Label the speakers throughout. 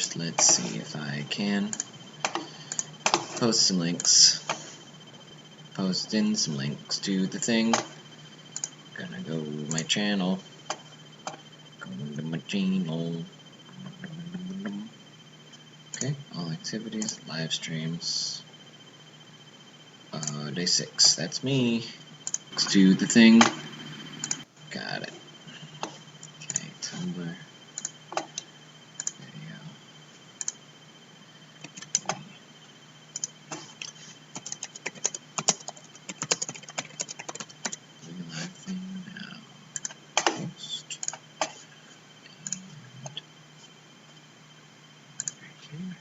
Speaker 1: first, let's see if I can post some links. Post in some links to the thing. Gonna go to my channel. Go to my channel. Okay, all activities, live streams. Day 6, that's me. Let's do the thing. Got it. Okay, Tumblr. Video. Doing a live thing now. Post. And right here.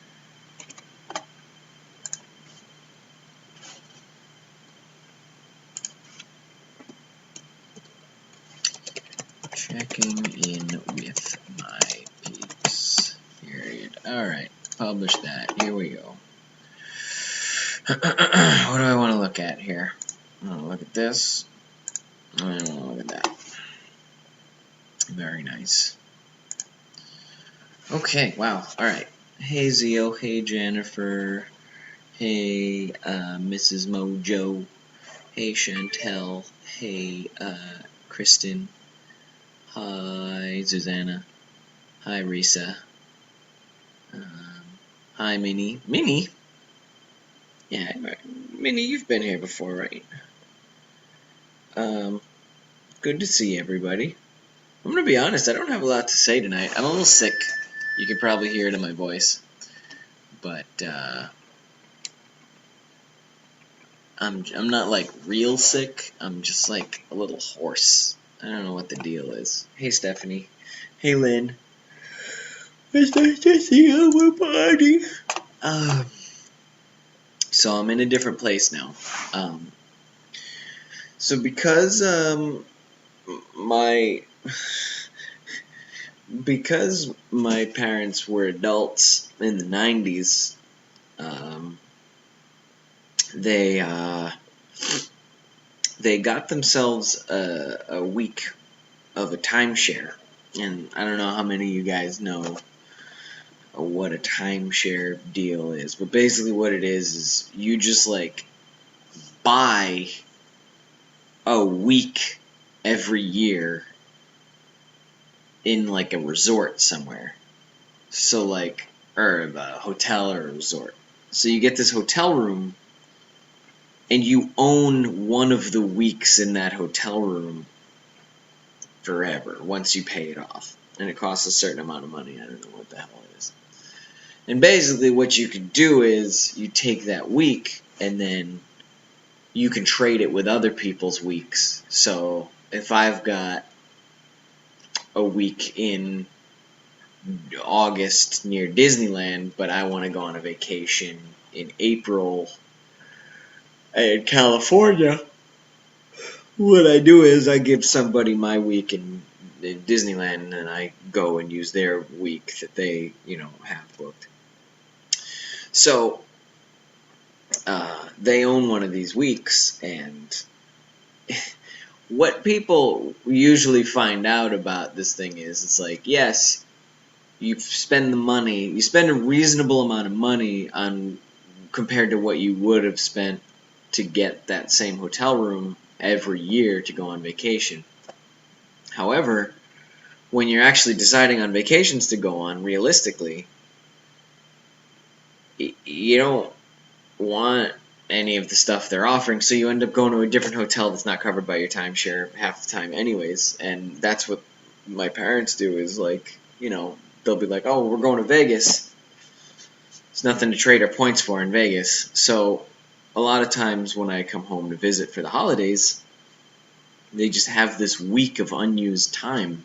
Speaker 1: Checking in with my peeps. Period. Alright, publish that. Here we go. What do I want to look at here? I want to look at this. I want to look at that. Very nice. Okay, wow. Alright. Hey Zio, hey Jennifer, hey Mrs. Mojo, hey Chantel, hey Kristen. Hi, Susanna. Hi, Risa. Hi, Minnie. Minnie? Yeah, Minnie, you've been here before, right? Good to see everybody. I'm gonna be honest, I don't have a lot to say tonight. I'm a little sick. You can probably hear it in my voice. But, I'm not, like, real sick. I'm just, like, a little hoarse. I don't know what the deal is. Hey, Stephanie. Hey, Lynn. It's nice to see everybody. So I'm in a different place now. So because my parents were adults in the 90s, they got themselves a week of a timeshare. And I don't know how many of you guys know what a timeshare deal is, but basically what it is you just like buy a week every year in like a resort somewhere. So like, or a hotel or a resort. So you get this hotel room and you own one of the weeks in that hotel room forever once you pay it off. And it costs a certain amount of money. I don't know what the hell it is. And basically what you can do is you take that week and then you can trade it with other people's weeks. So if I've got a week in August near Disneyland, but I want to go on a vacation in April in California, what I do is I give somebody my week in Disneyland and I go and use their week that they, have booked. So, they own one of these weeks, and what people usually find out about this thing is, it's like, yes, you spend a reasonable amount of money on compared to what you would have spent to get that same hotel room every year to go on vacation. However, when you're actually deciding on vacations to go on, realistically, you don't want any of the stuff they're offering, so you end up going to a different hotel that's not covered by your timeshare half the time anyways. And that's what my parents do, is like, they'll be like, oh, we're going to Vegas. There's nothing to trade our points for in Vegas. So a lot of times when I come home to visit for the holidays, they just have this week of unused time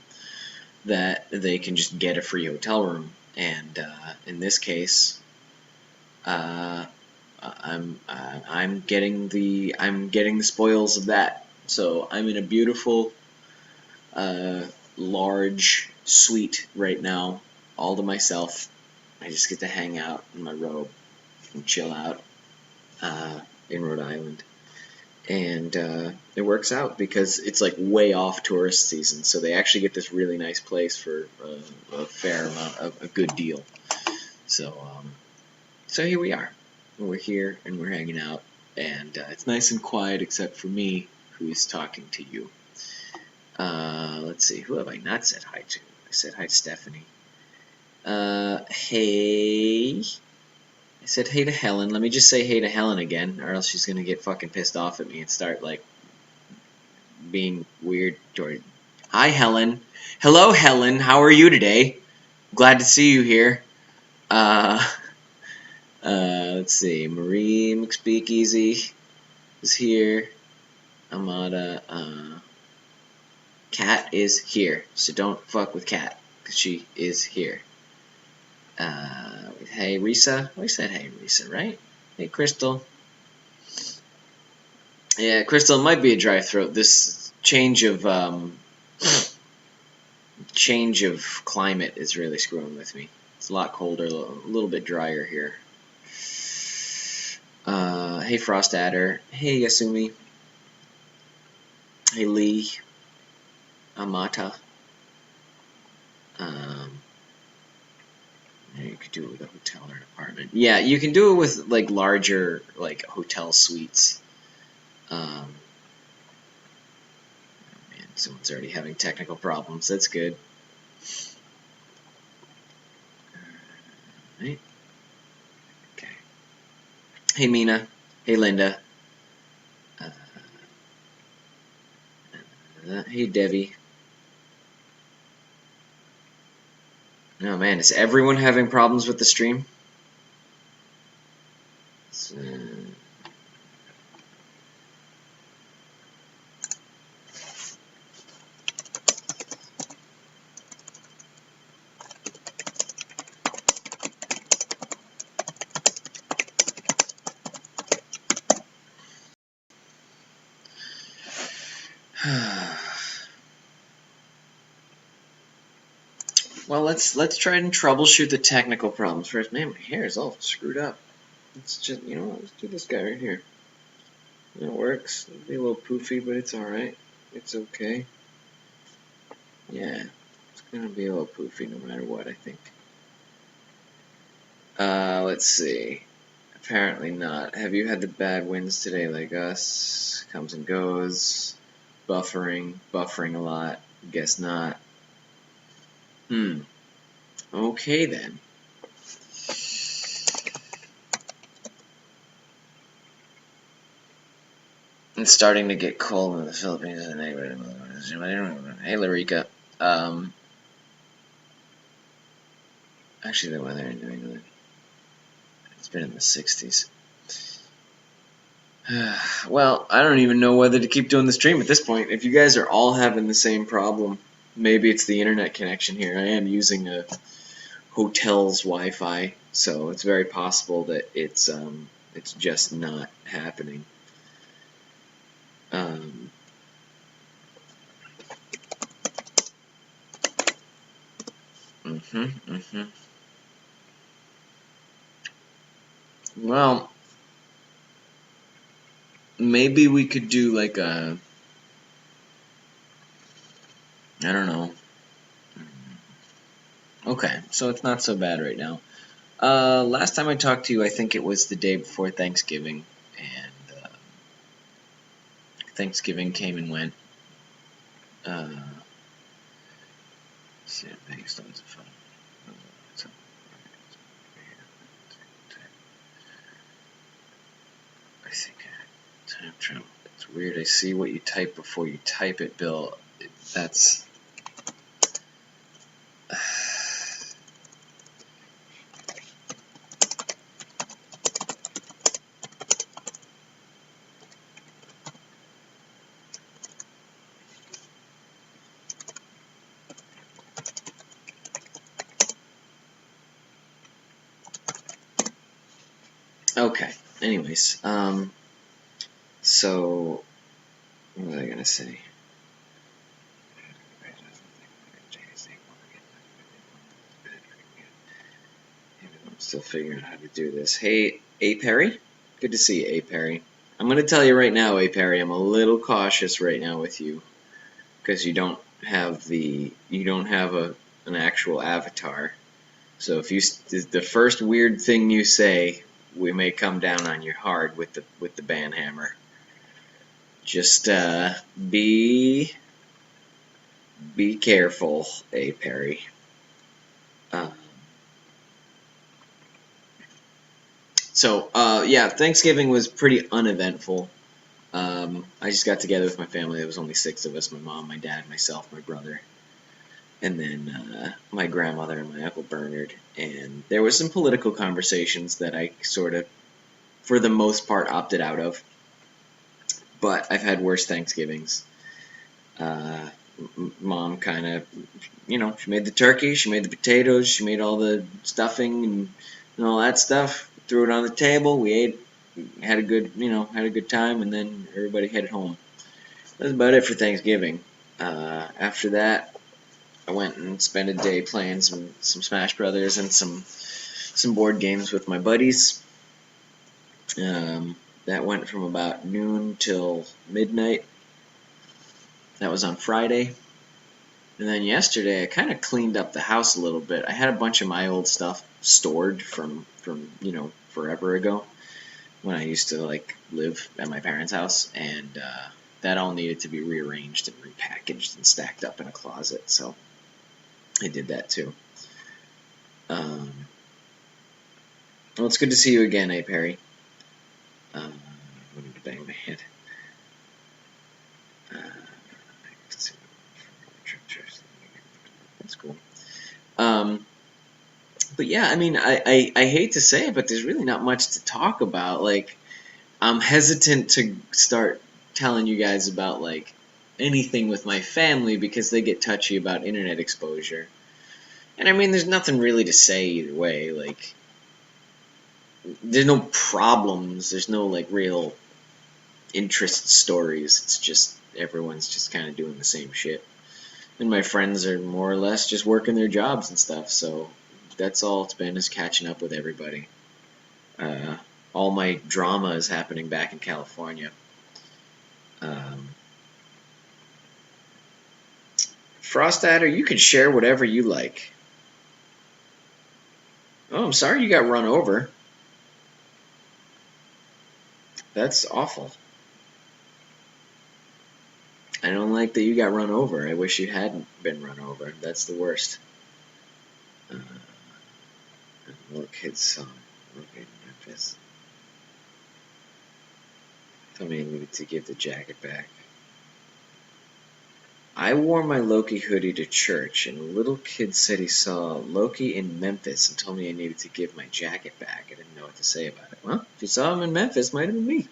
Speaker 1: that they can just get a free hotel room. And in this case, I'm getting the spoils of that. So I'm in a beautiful, large suite right now, all to myself. I just get to hang out in my robe and chill out in Rhode Island. And it works out because it's like way off tourist season, so they actually get this really nice place for a fair amount of a good deal. So here we are. We're here and we're hanging out, and it's nice and quiet except for me, who's talking to you. Let's see, who have I not said hi to? I said hi to Stephanie. Hey. I said hey to Helen. Let me just say hey to Helen again, or else she's gonna get fucking pissed off at me and start, like, being weird toward. Hi, Helen. Hello, Helen. How are you today? Glad to see you here. Let's see. Marie McSpeakeasy is here. Amada. Kat is here. So don't fuck with Kat, because she is here. Hey, Risa. We said hey, Risa, right? Hey, Crystal. Yeah, Crystal, it might be a dry throat. This change of climate is really screwing with me. It's a lot colder, a little bit drier here. Hey, Frost Adder. Hey, Yasumi. Hey, Lee. Amata. You could do it with a hotel or an apartment. Yeah, you can do it with, like, larger, like, hotel suites. Oh man, someone's already having technical problems. That's good. Right. Okay. Hey, Mina. Hey, Linda. Hey, Debbie. Oh man, is everyone having problems with the stream? Well, let's try and troubleshoot the technical problems first. Man, my hair is all screwed up. Let's just, you know what, let's do this guy right here. It works. It'll be a little poofy, but it's alright. It's okay. Yeah, it's gonna be a little poofy no matter what, I think. Let's see. Apparently not. Have you had the bad winds today like us? Comes and goes. Buffering a lot. Guess not. Okay then. It's starting to get cold in the Philippines. Hey, Larika. Actually, the weather in New England, it's been in the 60s. Well, I don't even know whether to keep doing the stream at this point. If you guys are all having the same problem, maybe it's the internet connection here. I am using a hotel's Wi-Fi, so it's very possible that it's just not happening. Well, maybe we could do like a, I don't know. Okay, so it's not so bad right now. Last time I talked to you, I think it was the day before Thanksgiving, and Thanksgiving came and went. See, stones of fun. I think time travel. It's weird. I see what you type before you type it, Bill. That's. Okay. Anyways, so what was I gonna say? I'm still figuring out how to do this. Hey, A. Perry? Good to see you, A. Perry. I'm gonna tell you right now, A. Perry, I'm a little cautious right now with you because you don't have an actual avatar. So if the first weird thing you say, we may come down on you hard with the ban hammer. Just be careful, Perry. Yeah, Thanksgiving was pretty uneventful. I just got together with my family. There was only 6 of us: my mom, my dad, myself, my brother, and then my grandmother and my Uncle Bernard. And there was some political conversations that I sort of, for the most part, opted out of. But I've had worse Thanksgivings. Mom kind of, she made the turkey, she made the potatoes, she made all the stuffing and all that stuff. Threw it on the table. We ate, had a good time, and then everybody headed home. That's about it for Thanksgiving. After that, I went and spent a day playing some Smash Brothers and some board games with my buddies. That went from about noon till midnight. That was on Friday. And then yesterday, I kind of cleaned up the house a little bit. I had a bunch of my old stuff stored from forever ago when I used to live at my parents' house, and that all needed to be rearranged and repackaged and stacked up in a closet. So I did that too. Well, it's good to see you again, Perry. I wanted to bang my head. That's cool. But yeah, I mean, I hate to say it, but there's really not much to talk about. I'm hesitant to start telling you guys about anything with my family because they get touchy about internet exposure. And I mean, there's nothing really to say either way. There's no problems. There's no real interest stories. It's just everyone's just kind of doing the same shit. And my friends are more or less just working their jobs and stuff. So that's all it's been, is catching up with everybody. All my drama is happening back in California. Frost Adder, you can share whatever you like. Oh, I'm sorry you got run over. That's awful. I don't like that you got run over. I wish you hadn't been run over. That's the worst. Little kid's song. Loki in Memphis. Tell me I needed to give the jacket back. I wore my Loki hoodie to church, and a little kid said he saw Loki in Memphis and told me I needed to give my jacket back. I didn't know what to say about it. Well, if you saw him in Memphis, might have been me.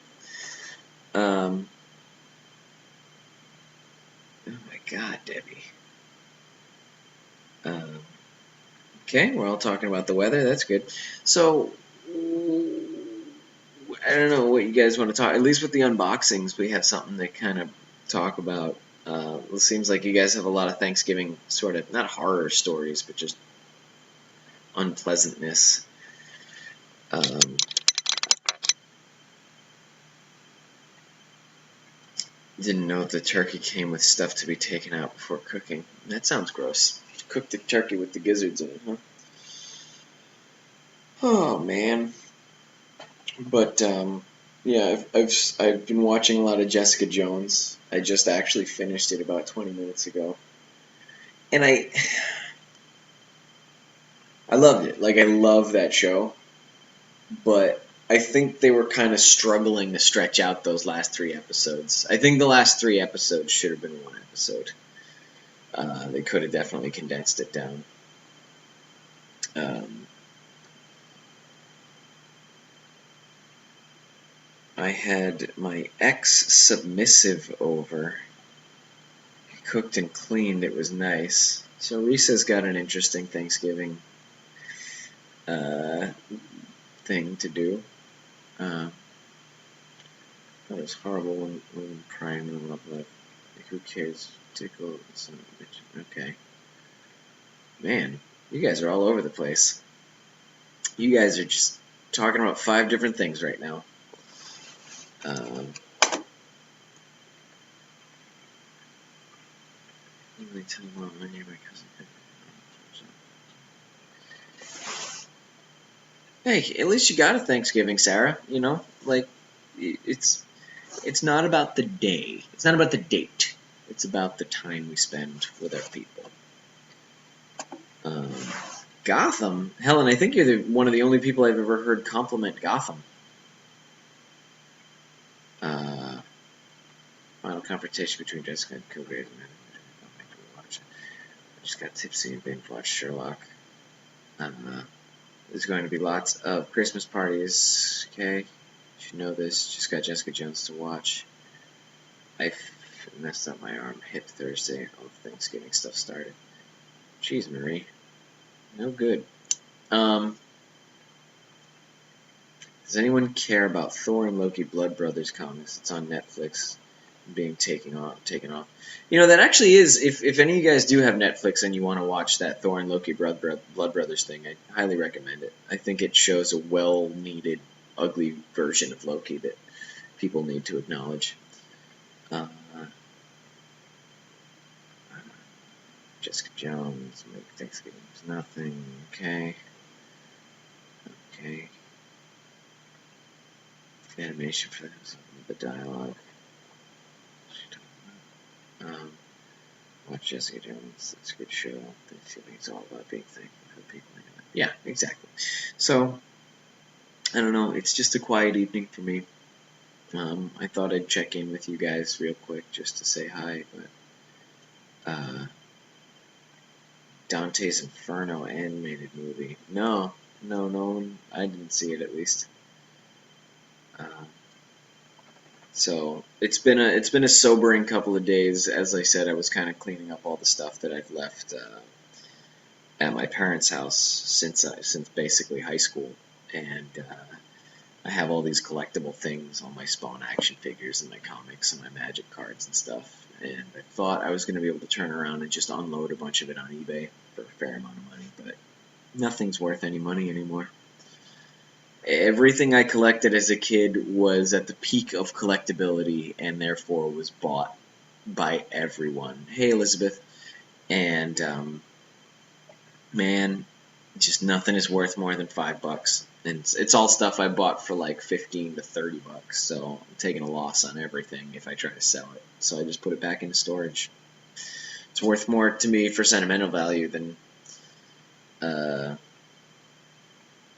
Speaker 1: Oh my God, Debbie. Okay, we're all talking about the weather. That's good. So, I don't know what you guys want to talk. At least with the unboxings, we have something to kind of talk about. It seems like you guys have a lot of Thanksgiving sort of, not horror stories, but just unpleasantness. Didn't know the turkey came with stuff to be taken out before cooking. That sounds gross. Cook the turkey with the gizzards in it, huh? Oh man. But yeah, I've been watching a lot of Jessica Jones. I just actually finished it about 20 minutes ago, and I loved it. I love that show, but I think they were kind of struggling to stretch out those last 3 episodes. I think the last 3 episodes should have been 1 episode. They could have definitely condensed it down. I had my ex-submissive over. He cooked and cleaned. It was nice. So Risa's got an interesting Thanksgiving thing to do. That was horrible when crying and love. Who cares? Tickle. Okay. Man, you guys are all over the place. You guys are just talking about 5 different things right now. Tell Mom I need my cousin. Hey, at least you got a Thanksgiving, Sarah. You know, like it's not about the day. It's not about the date. It's about the time we spend with our people. Um, Gotham, Helen. I think you're one of the only people I've ever heard compliment Gotham. Final confrontation between Jessica and Kilgrave. I just got tipsy and binge watched Sherlock. There's going to be lots of Christmas parties. Okay, you should know this. Just got Jessica Jones to watch. I messed up my arm. Hit Thursday. All the Thanksgiving stuff started. Jeez, Marie. No good. Does anyone care about Thor and Loki Blood Brothers comics? It's on Netflix, being taken off. You know, that actually is. If any of you guys do have Netflix and you want to watch that Thor and Loki Blood Brothers thing, I highly recommend it. I think it shows a well-needed, ugly version of Loki that people need to acknowledge. Jessica Jones, make Thanksgiving is nothing. Okay. Animation for the dialogue. Watch Jessica Jones. It's a good show. It's all about being thankful for the people. Yeah, exactly. So, I don't know. It's just a quiet evening for me. I thought I'd check in with you guys real quick just to say hi, but Dante's Inferno animated movie. No, I didn't see it at least. So it's been a sobering couple of days. As I said, I was kind of cleaning up all the stuff that I've left at my parents' house since basically high school, and I have all these collectible things, all my Spawn action figures and my comics and my Magic cards and stuff. And I thought I was going to be able to turn around and just unload a bunch of it on eBay for a fair amount of money, but nothing's worth any money anymore. Everything I collected as a kid was at the peak of collectability and therefore was bought by everyone. Hey, Elizabeth. And, man, just nothing is worth more than $5. And it's all stuff I bought for like 15 to 30 bucks. So I'm taking a loss on everything if I try to sell it. So I just put it back into storage. It's worth more to me for sentimental value than,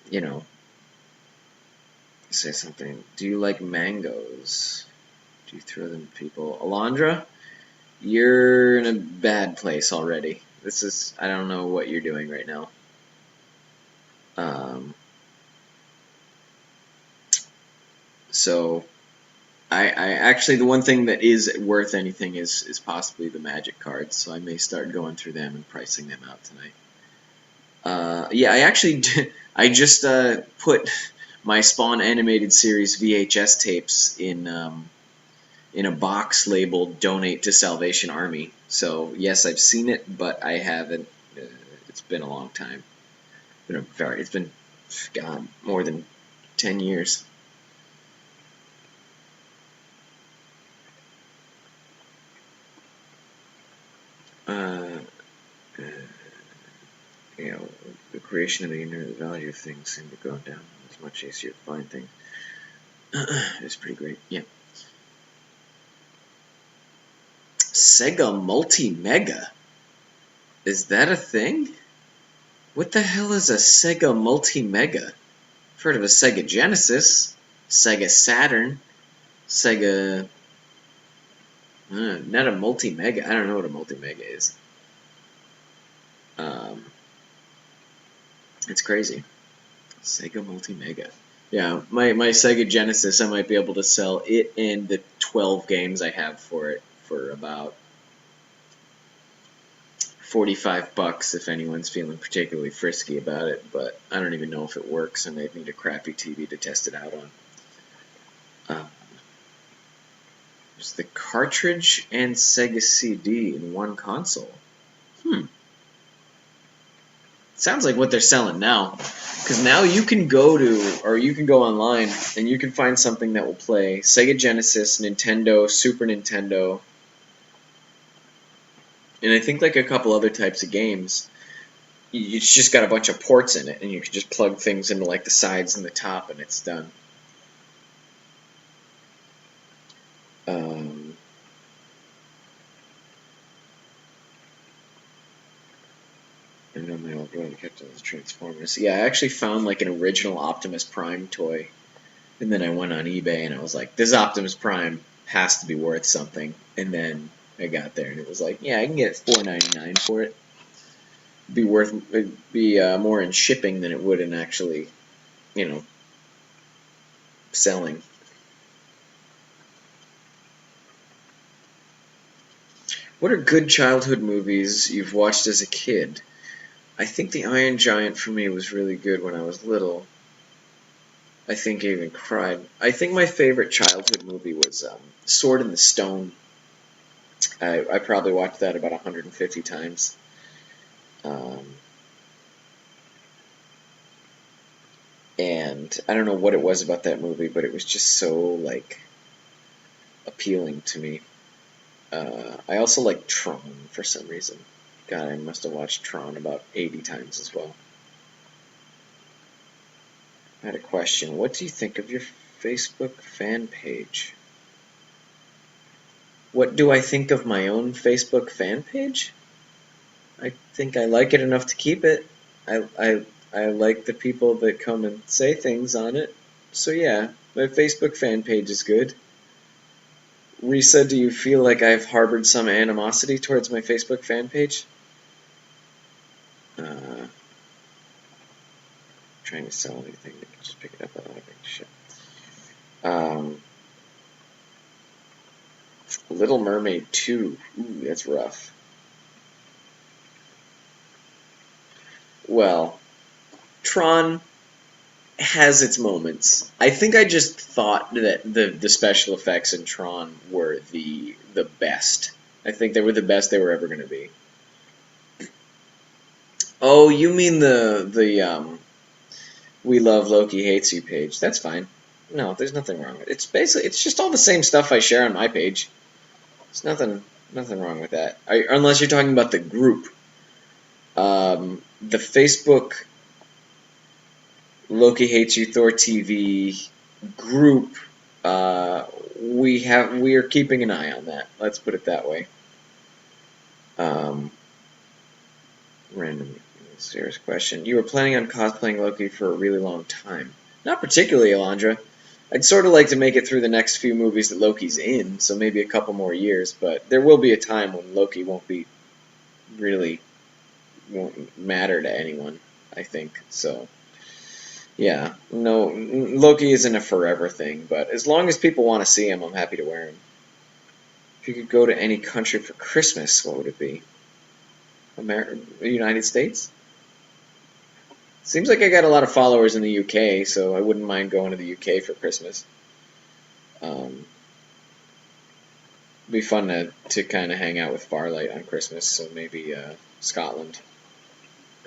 Speaker 1: you know, say something. Do you like mangoes? Do you throw them at people? Alondra, you're in a bad place already. I don't know what you're doing right now. So, I actually, the one thing that is worth anything is possibly the Magic cards, so I may start going through them and pricing them out tonight. Yeah, I just put my Spawn animated series VHS tapes in a box labeled "Donate to Salvation Army." So yes, I've seen it, but I haven't. It's been a long time. It's been God, more than 10 years. You know, the creation of the inner value of things seemed to go down. It's much easier to find things. It's pretty great. Yeah. Sega Multi-Mega. Is that a thing? What the hell is a Sega Multi-Mega? I've heard of a Sega Genesis, Sega Saturn, Sega... not a Multi-Mega. I don't know what a Multi-Mega is. It's crazy. Sega Multi-Mega. Yeah, my Sega Genesis, I might be able to sell it and the 12 games I have for it for about $45 if anyone's feeling particularly frisky about it, but I don't even know if it works, and I'd need a crappy TV to test it out on. There's the cartridge and Sega CD in one console. Sounds like what they're selling now. Because now you can go online, and you can find something that will play Sega Genesis, Nintendo, Super Nintendo, and I think like a couple other types of games. it's just got a bunch of ports in it, and you can just plug things into like the sides and the top, and it's done. I know my old brother kept those Transformers. Yeah, I actually found like an original Optimus Prime toy, and then I went on eBay and I was like, this Optimus Prime has to be worth something. And then I got there and it was like, yeah, I can get $4.99 for it. It'd be more in shipping than it would in actually, you know, selling. What are good childhood movies you've watched as a kid? I think The Iron Giant for me was really good when I was little. I think I even cried. I think my favorite childhood movie was Sword in the Stone. I probably watched that about 150 times. Um, and I don't know what it was about that movie, but it was just so like appealing to me. I also like Tron for some reason. God, I must have watched Tron about 80 times as well. I had a question. What do you think of your Facebook fan page? What do I think of my own Facebook fan page? I think I like it enough to keep it. I like the people that come and say things on it. So yeah, my Facebook fan page is good. Risa, do you feel like I've harbored some animosity towards my Facebook fan page? Trying to sell anything, they can just pick it up without having to ship. Little Mermaid 2. Ooh, that's rough. Well, Tron has its moments. I think I just thought that the special effects in Tron were the best. I think they were the best they were ever going to be. Oh, you mean the We Love Loki Hates You page. That's fine. No, there's nothing wrong with it. It's just all the same stuff I share on my page. There's nothing wrong with that. Unless you're talking about the group. The Facebook Loki Hates You ThorTV group, we are keeping an eye on that. Let's put it that way. Random serious question. You were planning on cosplaying Loki for a really long time. Not particularly, Alondra. I'd sort of like to make it through the next few movies that Loki's in, so maybe a couple more years, but there will be a time when Loki won't matter to anyone, I think. So, yeah, no, Loki isn't a forever thing, but as long as people want to see him, I'm happy to wear him. If you could go to any country for Christmas, what would it be? United States? Seems like I got a lot of followers in the UK, so I wouldn't mind going to the UK for Christmas. It'd be fun to kind of hang out with Farlight on Christmas, so maybe Scotland.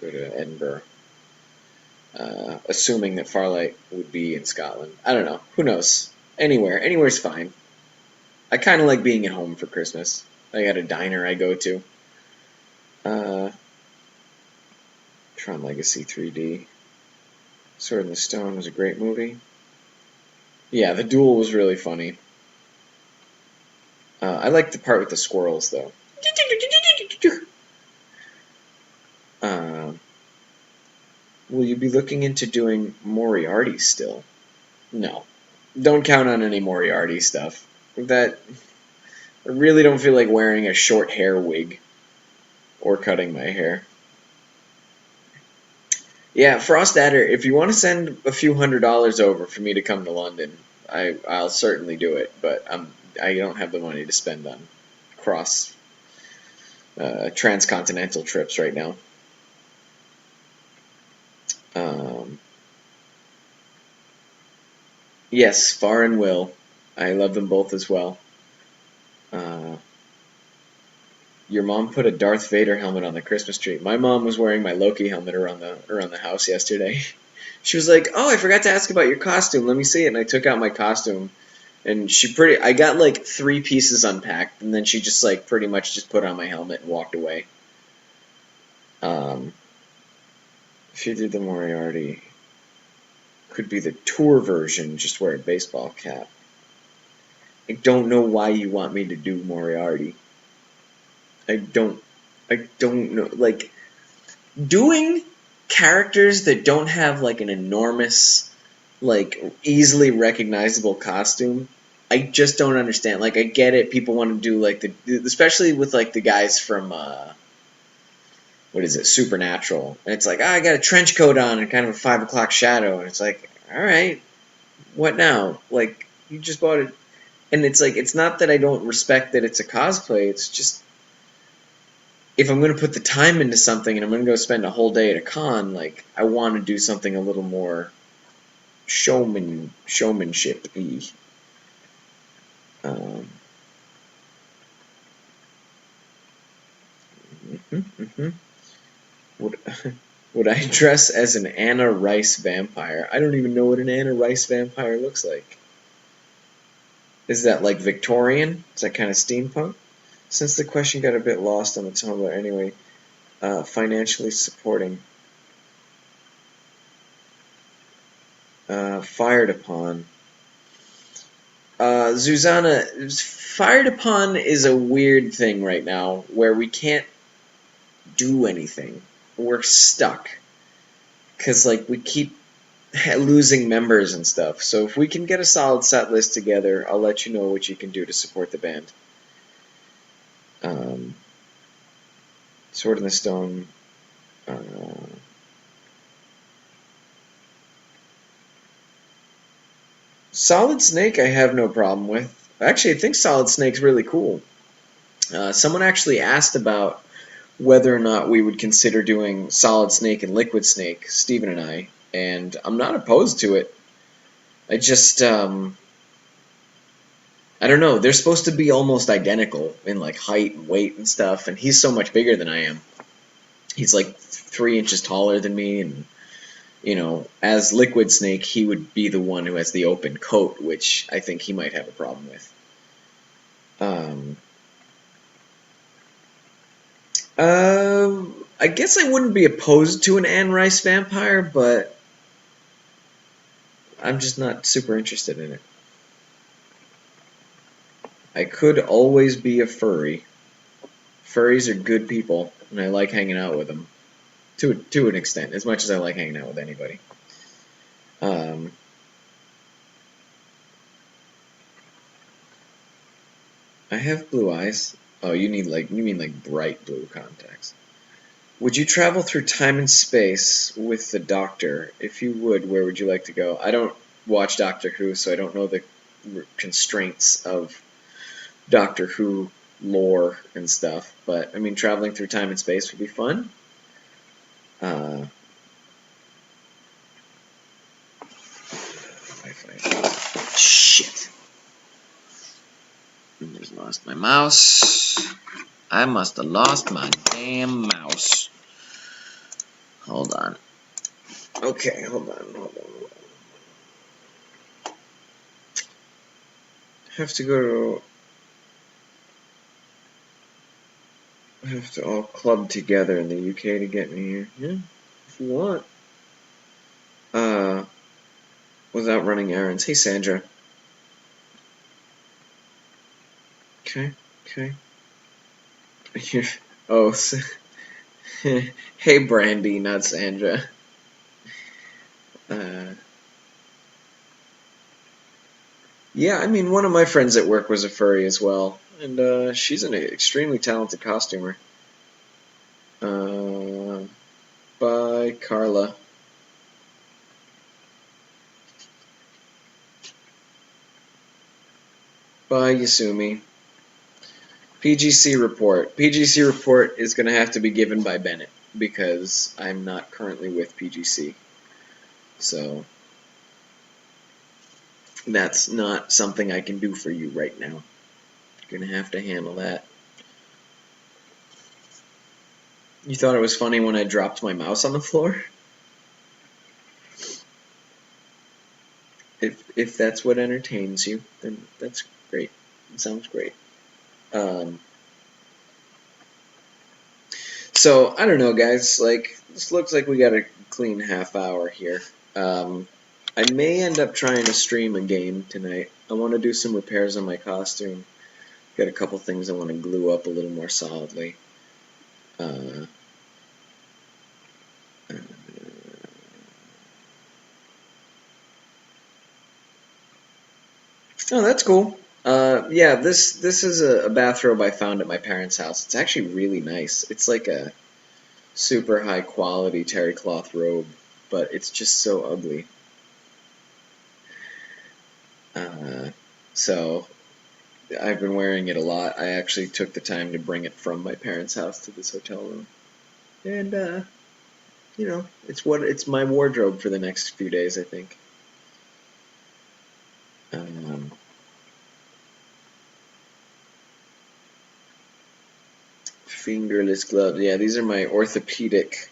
Speaker 1: Go to Edinburgh. Assuming that Farlight would be in Scotland. I don't know. Who knows? Anywhere's fine. I kind of like being at home for Christmas. I got a diner I go to. Tron Legacy 3D. Sword in the Stone was a great movie. Yeah, the duel was really funny. I like the part with the squirrels, though. Will you be looking into doing Moriarty still? No. Don't count on any Moriarty stuff. I really don't feel like wearing a short hair wig or cutting my hair. Yeah, Frost Adder, if you want to send a few $100s over for me to come to London, I'll certainly do it, but I don't have the money to spend on cross transcontinental trips right now. Yes, Far and Will. I love them both as well. Your mom put a Darth Vader helmet on the Christmas tree. My mom was wearing my Loki helmet around the house yesterday. She was like, "Oh, I forgot to ask about your costume. Let me see it." And I took out my costume, and I got like 3 pieces unpacked, and then she just like pretty much just put on my helmet and walked away. If you did the Moriarty, could be the tour version, just wear a baseball cap. I don't know why you want me to do Moriarty. I don't know. Like, doing characters that don't have, like, an enormous, like, easily recognizable costume, I just don't understand. Like, I get it, people want to do, like, especially with, like, the guys from, what is it, Supernatural. And it's like, I got a trench coat on and kind of a 5 o'clock shadow. And it's like, alright, what now? Like, you just bought it. And it's like, it's not that I don't respect that it's a cosplay, it's just, if I'm going to put the time into something and I'm going to go spend a whole day at a con, like, I want to do something a little more showmanship-y. Um, Would, would I dress as an Anna Rice vampire? I don't even know what an Anna Rice vampire looks like. Is that like Victorian? Is that kind of steampunk? Since the question got a bit lost on the Tumblr anyway, financially supporting. Fired upon. Zuzana, fired upon is a weird thing right now where we can't do anything. We're stuck. Because, like, we keep losing members and stuff. So if we can get a solid set list together, I'll let you know what you can do to support the band. Sword in the Stone. Solid Snake I have no problem with. Actually, I think Solid Snake's really cool. Someone actually asked about whether or not we would consider doing Solid Snake and Liquid Snake, Steven and I, and I'm not opposed to it. I just, I don't know, they're supposed to be almost identical in, like, height and weight and stuff, and he's so much bigger than I am. He's, like, 3 inches taller than me, and, you know, as Liquid Snake, he would be the one who has the open coat, which I think he might have a problem with. I guess I wouldn't be opposed to an Anne Rice vampire, but I'm just not super interested in it. I could always be a furry. Furries are good people, and I like hanging out with them. To an extent, as much as I like hanging out with anybody. I have blue eyes. Oh, you mean like bright blue contacts. Would you travel through time and space with the Doctor? If you would, where would you like to go? I don't watch Doctor Who, so I don't know the constraints of Doctor Who lore and stuff. But, I mean, traveling through time and space would be fun. Shit. I just lost my mouse. I must have lost my damn mouse. Hold on. Okay, hold on. Have to go to... have to all club together in the UK to get me here. Yeah, if you want. Without running errands. Hey, Sandra. Okay. Oh, hey, Brandy, not Sandra. Yeah, I mean, one of my friends at work was a furry as well, and she's an extremely talented costumer. Bye, Carla. Bye, Yasumi. PGC report. PGC report is going to have to be given by Bennett, because I'm not currently with PGC. So, that's not something I can do for you right now. You're going to have to handle that. You thought it was funny when I dropped my mouse on the floor? If that's what entertains you, then that's great. It sounds great. So, I don't know, guys. Like, this looks like we got a clean half hour here. I may end up trying to stream a game tonight. I want to do some repairs on my costume. Got a couple things I want to glue up a little more solidly. Uh, oh, that's cool. Yeah, this is a bathrobe I found at my parents' house. It's actually really nice. It's like a super high quality terry cloth robe, but it's just so ugly. Uh, so I've been wearing it a lot. I actually took the time to bring it from my parents' house to this hotel room, and you know, it's my wardrobe for the next few days, I think. Um, Fingerless gloves. Yeah, these are my orthopedic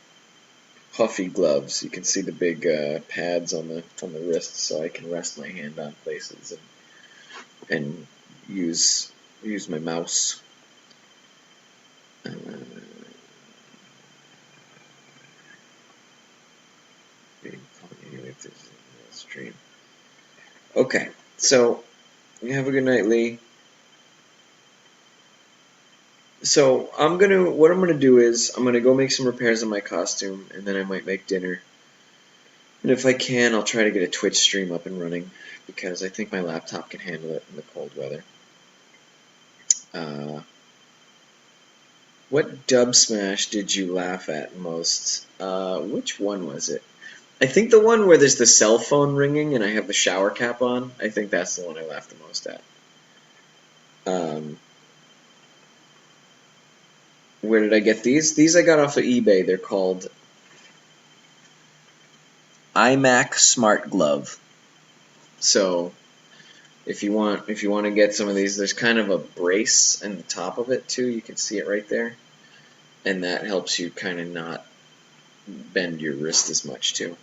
Speaker 1: puffy gloves. You can see the big pads on the wrists, so I can rest my hand on places and use my mouse. Uh, anyway, if there's a stream. Okay, so you have a good night, Lee. So what I'm gonna do is I'm gonna go make some repairs on my costume, and then I might make dinner. And if I can, I'll try to get a Twitch stream up and running, because I think my laptop can handle it in the cold weather. What dub smash did you laugh at most? Which one was it? I think the one where there's the cell phone ringing and I have the shower cap on. I think that's the one I laughed the most at. Where did I get these? These I got off of eBay. They're called iMac Smart Glove. So if you want to get some of these, there's kind of a brace in the top of it too. You can see it right there, and that helps you kind of not bend your wrist as much too.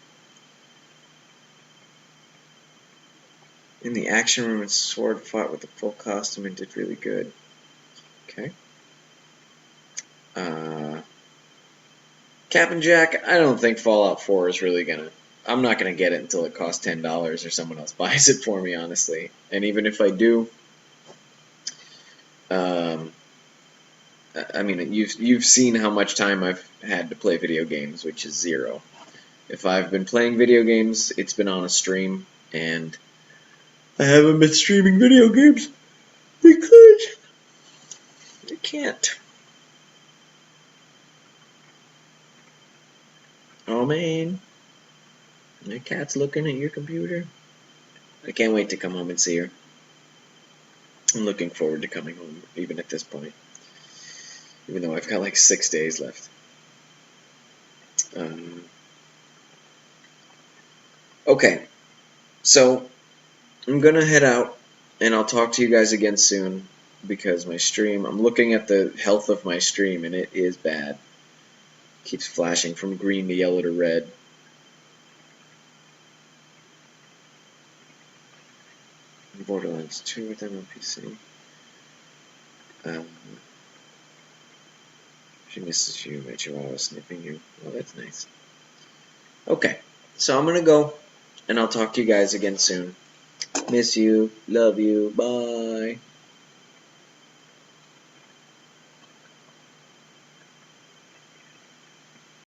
Speaker 1: In the action room, Sword fought with the full costume and did really good. Okay. Captain Jack, I don't think Fallout 4 is really gonna. I'm not gonna get it until it costs $10 or someone else buys it for me, honestly. And even if I do, I mean, you've seen how much time I've had to play video games, which is 0. If I've been playing video games, it's been on a stream, and I haven't been streaming video games because I can't. Oh man, my cat's looking at your computer. I can't wait to come home and see her. I'm looking forward to coming home, even at this point. Even though I've got like 6 days left. Okay, so I'm gonna head out, and I'll talk to you guys again soon, because my stream, I'm looking at the health of my stream, and it is bad. It keeps flashing from green to yellow to red. Borderlands 2 with them on PC. She misses you, my chihuahua sniffing you. Oh, that's nice. Okay, so I'm gonna go, and I'll talk to you guys again soon. Miss you, love you, bye.